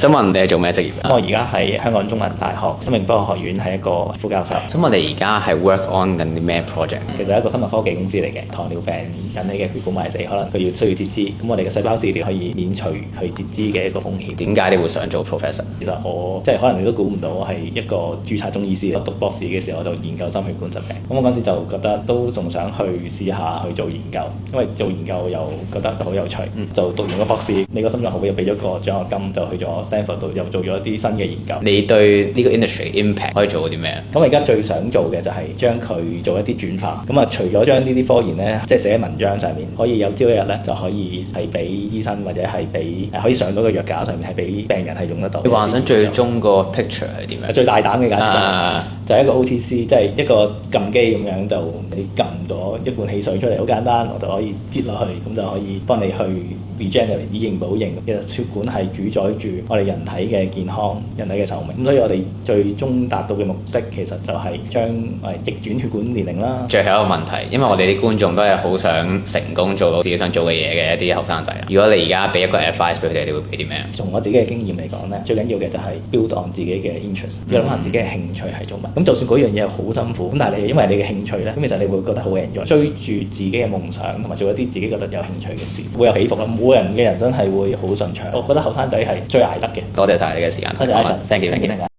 想問你係做咩職業啊？我而家喺香港中文大學生命科學學院係一個副教授。想問你而家係 work on 緊啲咩 project？其實係一個生物科技公司嚟嘅，糖尿病引起嘅血管壞死，可能佢要需要截肢，咁我哋嘅細胞治療可以免除佢截肢嘅一個風險。點解你會想做 professor？其實我即係可能你都估唔到，我係一個註冊中醫師。我讀博士嘅時候我就研究心血管疾病，咁我嗰陣時就覺得都仲想去試下去做研究，因為做研究又覺得好有趣。就讀完個博士，美國心臟學會又俾咗個獎學金，就去咗 Stanford 度又做咗一啲新嘅研究。你對呢個 industry impact 可以做到啲咩？咁我而家最想做嘅就係將佢做一啲轉化。咁啊，除咗將呢啲科研咧，即係寫喺文章上面，可以有朝一日咧就可以係俾醫生或者係俾可以上到個藥架上面，係俾病人係用得到。你幻想最終個 picture 係點樣？最大膽嘅假設就係一個 OTC，即係一個撳機咁樣，就你撳咗一罐汽水出嚟，好簡單，我就可以擠落去，咁就可以幫你去 regenerate 以形補形。其實血管係主宰住我哋人體嘅健康、人體嘅壽命。咁所以我哋最終達到嘅目的，其實就係將逆轉血管年齡啦。最後一個問題，因為我哋啲觀眾都係好想成功做到自己想做嘅嘢嘅一啲後生仔。如果你而家俾一個 advice 俾佢哋，你會俾啲咩？從我自己嘅經驗嚟講咧，最緊要嘅就係 build on 自己嘅 interest，要諗下自己嘅興趣係做乜。咁就算嗰樣嘢好辛苦，咁但係你因為你嘅興趣咧，咁其實你會覺得好 enjoy，追住自己嘅夢想同埋做一啲自己覺得有興趣嘅事，會有起伏啦。冇人嘅人生係會好順暢，我覺得後生仔係最捱得嘅。多謝晒你嘅時間。多謝 Ivan，thank you。